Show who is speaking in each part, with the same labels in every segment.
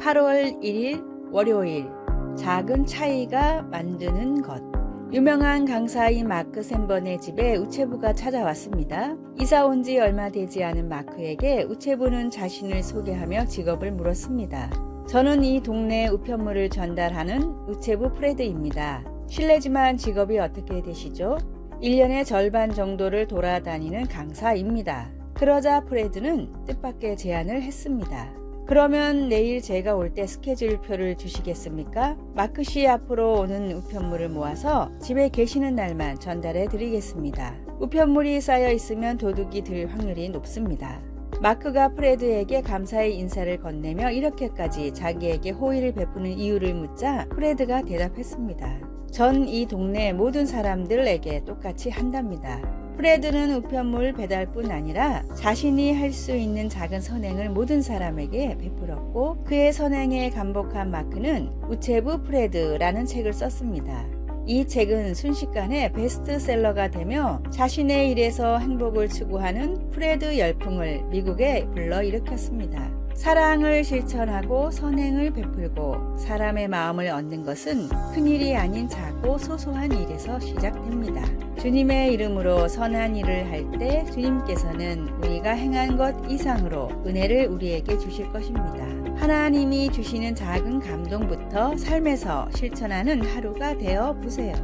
Speaker 1: 8월 1일 월요일, 작은 차이가 만드는 것. 유명한 강사인 마크 샌번의 집에 우체부가 찾아왔습니다. 이사 온 지 얼마 되지 않은 마크에게 우체부는 자신을 소개하며 직업을 물었습니다. 저는 이 동네 우편물을 전달하는 우체부 프레드입니다. 실례지만 직업이 어떻게 되시죠? 1년의 절반 정도를 돌아다니는 강사입니다. 그러자 프레드는 뜻밖의 제안을 했습니다. 그러면 내일 제가 올 때 스케줄표를 주시겠습니까? 마크 씨 앞으로 오는 우편물을 모아서 집에 계시는 날만 전달해 드리겠습니다. 우편물이 쌓여 있으면 도둑이 들 확률이 높습니다. 마크가 프레드에게 감사의 인사를 건네며 이렇게까지 자기에게 호의를 베푸는 이유를 묻자 프레드가 대답했습니다. 전 이 동네 모든 사람들에게 똑같이 한답니다. 프레드는 우편물 배달뿐 아니라 자신이 할 수 있는 작은 선행을 모든 사람에게 베풀었고, 그의 선행에 감복한 마크는 우체부 프레드라는 책을 썼습니다. 이 책은 순식간에 베스트셀러가 되며 자신의 일에서 행복을 추구하는 프레드 열풍을 미국에 불러일으켰습니다. 사랑을 실천하고 선행을 베풀고 사람의 마음을 얻는 것은 큰일이 아닌 작고 소소한 일에서 시작됩니다. 주님의 이름으로 선한 일을 할 때 주님께서는 우리가 행한 것 이상으로 은혜를 우리에게 주실 것입니다. 하나님이 주시는 작은 감동부터 삶에서 실천하는 하루가 되어 보세요.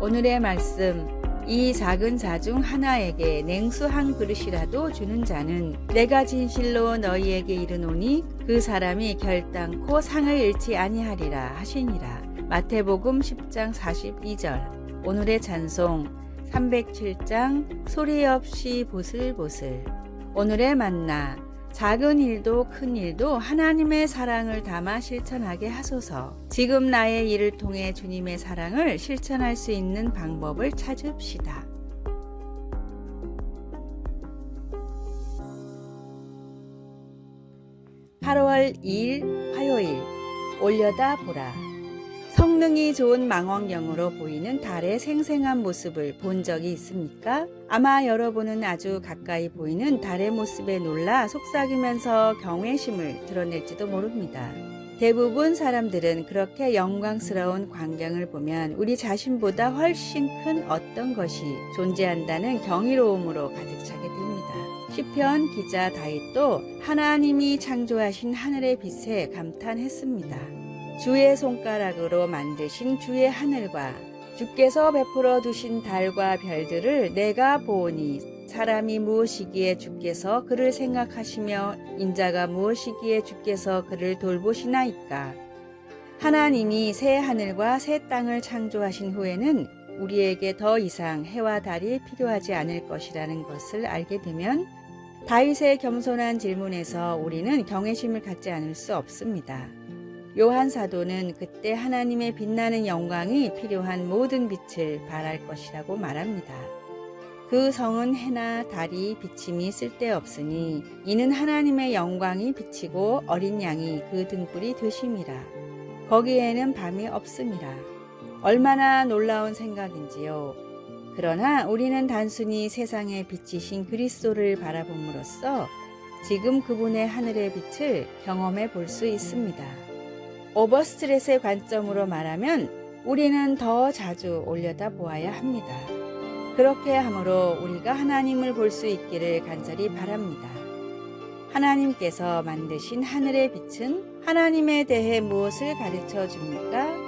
Speaker 1: 오늘의 말씀, 이 작은 자 중 하나에게 냉수 한 그릇이라도 주는 자는 내가 진실로 너희에게 이르노니 그 사람이 결단코 상을 잃지 아니하리라 하시니라. 마태복음 10장 42절. 오늘의 찬송 307장 소리 없이 보슬보슬. 오늘의 만나, 작은 일도 큰 일도 하나님의 사랑을 담아 실천하게 하소서. 지금 나의 일을 통해 주님의 사랑을 실천할 수 있는 방법을 찾읍시다. (8월 2일) 화요일, 올려다 보라. 성능이 좋은 망원경으로 보이는 달의 생생한 모습을 본 적이 있습니까? 아마 여러분은 아주 가까이 보이는 달의 모습에 놀라 속삭이면서 경외심을 드러낼지도 모릅니다. 대부분 사람들은 그렇게 영광스러운 광경을 보면 우리 자신보다 훨씬 큰 어떤 것이 존재한다는 경이로움으로 가득 차게 됩니다. 시편 기자 다윗도 하나님이 창조하신 하늘의 빛에 감탄했습니다. 주의 손가락으로 만드신 주의 하늘과 주께서 베풀어 두신 달과 별들을 내가 보오니 사람이 무엇이기에 주께서 그를 생각하시며 인자가 무엇이기에 주께서 그를 돌보시나이까. 하나님이 새 하늘과 새 땅을 창조하신 후에는 우리에게 더 이상 해와 달이 필요하지 않을 것이라는 것을 알게 되면 다윗의 겸손한 질문에서 우리는 경외심을 갖지 않을 수 없습니다. 요한 사도는 그때 하나님의 빛나는 영광이 필요한 모든 빛을 발할 것이라고 말합니다. 그 성은 해나 달이 비침이 쓸데없으니 이는 하나님의 영광이 비치고 어린 양이 그 등불이 되심이라. 거기에는 밤이 없음이라. 얼마나 놀라운 생각인지요. 그러나 우리는 단순히 세상에 비치신 그리스도를 바라봄으로써 지금 그분의 하늘의 빛을 경험해 볼 수 있습니다. 오버스트렛의 관점으로 말하면 우리는 더 자주 올려다 보아야 합니다. 그렇게 함으로 우리가 하나님을 볼 수 있기를 간절히 바랍니다. 하나님께서 만드신 하늘의 빛은 하나님에 대해 무엇을 가르쳐 줍니까?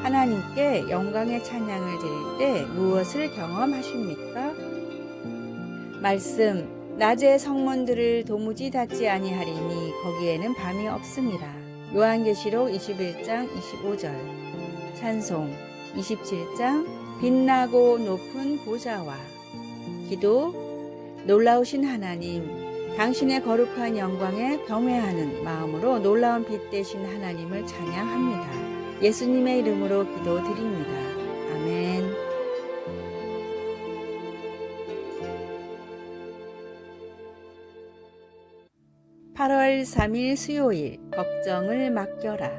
Speaker 1: 하나님께 영광의 찬양을 드릴 때 무엇을 경험하십니까? 말씀, 낮의 성문들을 도무지 닫지 아니하리니 거기에는 밤이 없음이라. 요한계시록 21장 25절. 찬송 27장 빛나고 높은 보좌와. 기도, 놀라우신 하나님, 당신의 거룩한 영광에 경외하는 마음으로 놀라운 빛 되신 하나님을 찬양합니다. 예수님의 이름으로 기도드립니다. 아멘. (8월 3일) 수요일, 걱정을 맡겨라.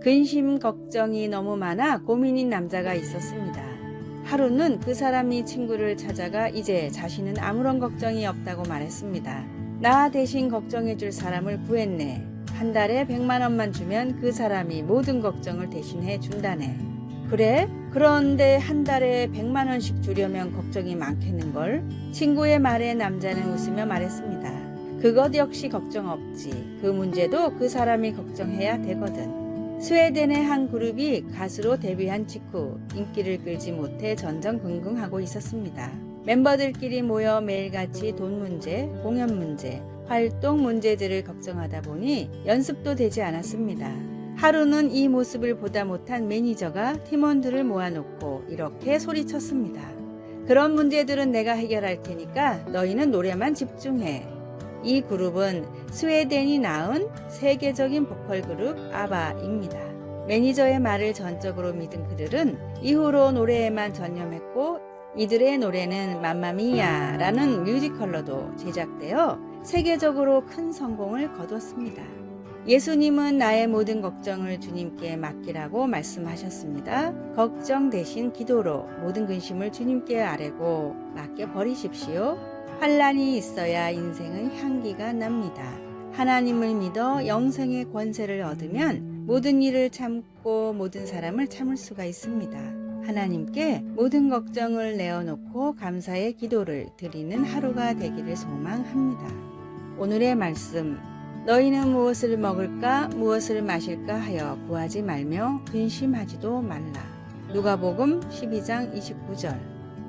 Speaker 1: 근심 걱정이 너무 많아 고민인 남자가 있었습니다. 하루는 그 사람이 친구를 찾아가 이제 자신은 아무런 걱정이 없다고 말했습니다. 나 대신 걱정해줄 사람을 구했네. 한 달에 100만 원만 주면 그 사람이 모든 걱정을 대신해 준다네. 그래? 그런데 한 달에 100만 원씩 주려면 걱정이 많겠는걸? 친구의 말에 남자는 웃으며 말했습니다. 그것 역시 걱정 없지. 그 문제도 그 사람이 걱정해야 되거든. 스웨덴의 한 그룹이 가수로 데뷔한 직후 인기를 끌지 못해 전전긍긍하고 있었습니다. 멤버들끼리 모여 매일같이 돈 문제, 공연 문제, 활동 문제들을 걱정하다 보니 연습도 되지 않았습니다. 하루는 이 모습을 보다 못한 매니저가 팀원들을 모아놓고 이렇게 소리쳤습니다. 그런 문제들은 내가 해결할 테니까 너희는 노래만 집중해. 이 그룹은 스웨덴이 낳은 세계적인 보컬 그룹 아바입니다. 매니저의 말을 전적으로 믿은 그들은 이후로 노래에만 전념했고 이들의 노래는 맘마미아라는 뮤지컬로도 제작되어 세계적으로 큰 성공을 거뒀습니다. 예수님은 나의 모든 걱정을 주님께 맡기라고 말씀하셨습니다. 걱정 대신 기도로 모든 근심을 주님께 아뢰고 맡겨버리십시오. 환란이 있어야 인생의 향기가 납니다. 하나님을 믿어 영생의 권세를 얻으면 모든 일을 참고 모든 사람을 참을 수가 있습니다. 하나님께 모든 걱정을 내어놓고 감사의 기도를 드리는 하루가 되기를 소망합니다. 오늘의 말씀, 너희는 무엇을 먹을까 무엇을 마실까 하여 구하지 말며 근심하지도 말라. 누가복음 12장 29절.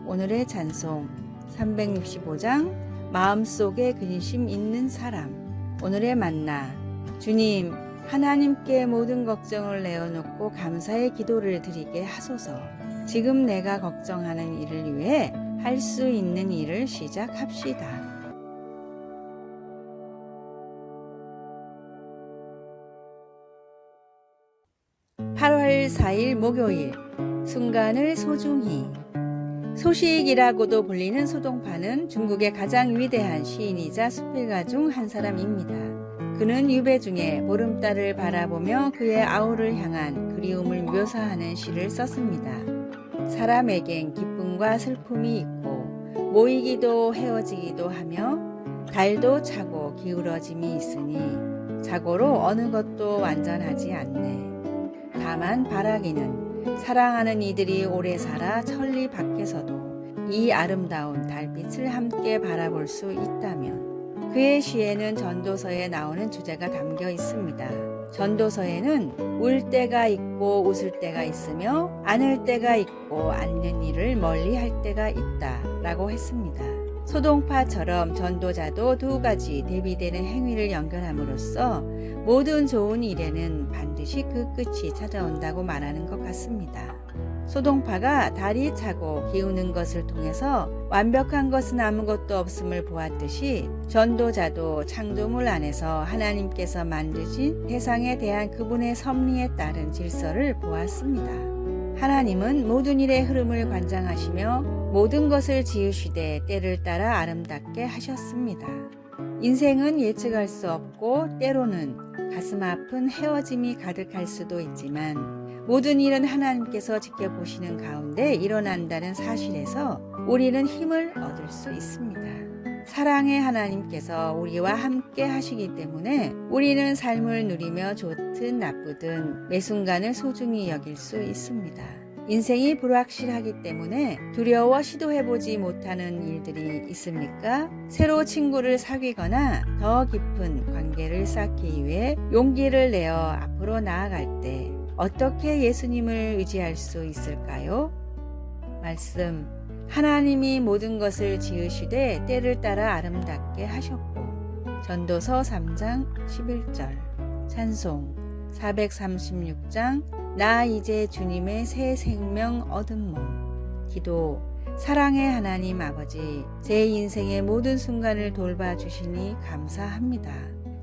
Speaker 1: 오늘의 찬송 365장 마음속에 근심 있는 사람. 오늘의 만나, 주님 하나님께 모든 걱정을 내어놓고 감사의 기도를 드리게 하소서. 지금 내가 걱정하는 일을 위해 할 수 있는 일을 시작합시다. 8월 4일 목요일, 순간을 소중히. 소식이라고도 불리는 소동파는 중국의 가장 위대한 시인이자 수필가 중 한 사람입니다. 그는 유배 중에 보름달을 바라보며 그의 아우를 향한 그리움을 묘사하는 시를 썼습니다. 사람에겐 기쁨과 슬픔이 있고 모이기도 헤어지기도 하며 달도 차고 기울어짐이 있으니 자고로 어느 것도 완전하지 않네. 다만 바라기는 사랑하는 이들이 오래 살아 천리 밖에서도 이 아름다운 달빛을 함께 바라볼 수 있다면. 그의 시에는 전도서에 나오는 주제가 담겨 있습니다. 전도서에는 울 때가 있고 웃을 때가 있으며 안을 때가 있고 않는 일을 멀리 할 때가 있다 라고 했습니다. 소동파처럼 전도자도 두 가지 대비되는 행위를 연결함으로써 모든 좋은 일에는 반드시 그 끝이 찾아온다고 말하는 것 같습니다. 소동파가 달이 차고 기우는 것을 통해서 완벽한 것은 아무것도 없음을 보았듯이 전도자도 창조물 안에서 하나님께서 만드신 세상에 대한 그분의 섭리에 따른 질서를 보았습니다. 하나님은 모든 일의 흐름을 관장하시며 모든 것을 지으시되 때를 따라 아름답게 하셨습니다. 인생은 예측할 수 없고 때로는 가슴 아픈 헤어짐이 가득할 수도 있지만 모든 일은 하나님께서 지켜보시는 가운데 일어난다는 사실에서 우리는 힘을 얻을 수 있습니다. 사랑의 하나님께서 우리와 함께 하시기 때문에 우리는 삶을 누리며 좋든 나쁘든 매 순간을 소중히 여길 수 있습니다. 인생이 불확실하기 때문에 두려워 시도해보지 못하는 일들이 있습니까? 새로 친구를 사귀거나 더 깊은 관계를 쌓기 위해 용기를 내어 앞으로 나아갈 때 어떻게 예수님을 의지할 수 있을까요? 말씀, 하나님이 모든 것을 지으시되 때를 따라 아름답게 하셨고. 전도서 3장 11절. 찬송 436장 나 이제 주님의 새 생명 얻은 몸. 기도, 사랑의 하나님 아버지, 제 인생의 모든 순간을 돌봐주시니 감사합니다.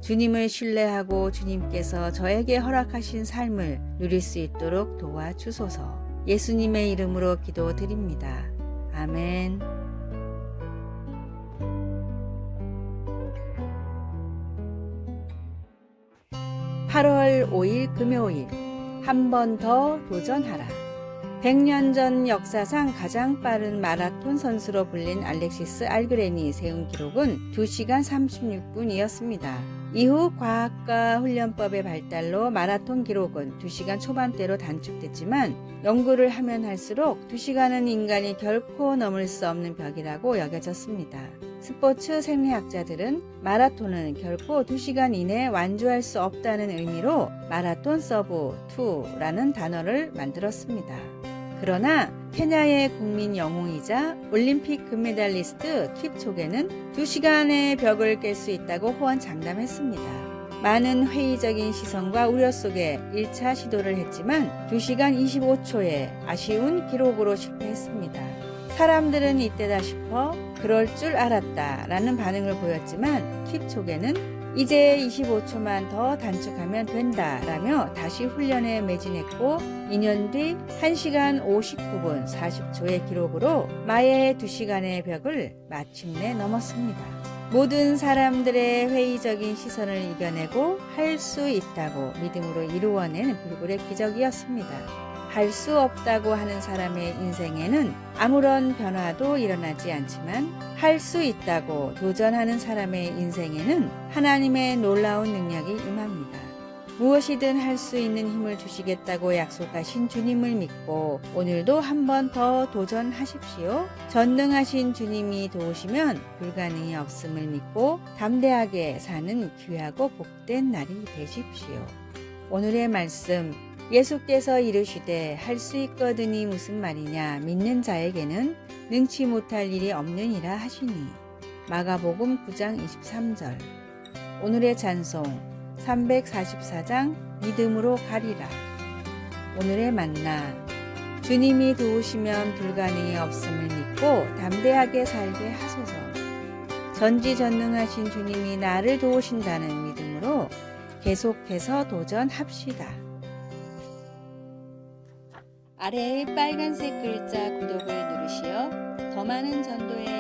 Speaker 1: 주님을 신뢰하고 주님께서 저에게 허락하신 삶을 누릴 수 있도록 도와주소서. 예수님의 이름으로 기도드립니다. 아멘. 8월 5일 금요일, 한 번 더 도전하라. 100년 전 역사상 가장 빠른 마라톤 선수로 불린 알렉시스 알그렌이 세운 기록은 2시간 36분이었습니다. 이후 과학과 훈련법의 발달로 마라톤 기록은 2시간 초반대로 단축됐지만 연구를 하면 할수록 2시간은 인간이 결코 넘을 수 없는 벽이라고 여겨졌습니다. 스포츠 생리학자들은 마라톤은 결코 2시간 이내에 완주할 수 없다는 의미로 마라톤 서브 2라는 단어를 만들었습니다. 그러나 케냐의 국민 영웅이자 올림픽 금메달리스트 킵초게는 2시간의 벽을 깰 수 있다고 호언장담했습니다. 많은 회의적인 시선과 우려 속에 1차 시도를 했지만 2시간 25초의 아쉬운 기록으로 실패했습니다. 사람들은 이때다 싶어 그럴 줄 알았다 라는 반응을 보였지만 킵초게는 이제 25초만 더 단축하면 된다 라며 다시 훈련에 매진했고 2년 뒤 1시간 59분 40초의 기록으로 마의 2시간의 벽을 마침내 넘었습니다. 모든 사람들의 회의적인 시선을 이겨내고 할 수 있다고 믿음으로 이루어낸 불굴의 기적이었습니다. 할 수 없다고 하는 사람의 인생에는 아무런 변화도 일어나지 않지만 할 수 있다고 도전하는 사람의 인생에는 하나님의 놀라운 능력이 임합니다. 무엇이든 할 수 있는 힘을 주시겠다고 약속하신 주님을 믿고 오늘도 한 번 더 도전하십시오. 전능하신 주님이 도우시면 불가능이 없음을 믿고 담대하게 사는 귀하고 복된 날이 되십시오. 오늘의 말씀 예수께서 이르시되 할 수 있거든이 무슨 말이냐 믿는 자에게는 능치 못할 일이 없느니라 하시니 마가복음 9장 23절. 오늘의 찬송 344장 믿음으로 가리라. 오늘의 만나 주님이 도우시면 불가능이 없음을 믿고 담대하게 살게 하소서. 전지전능하신 주님이 나를 도우신다는 믿음으로 계속해서 도전합시다. 아래의 빨간색 글자 구독을 누르시어 더 많은 전도의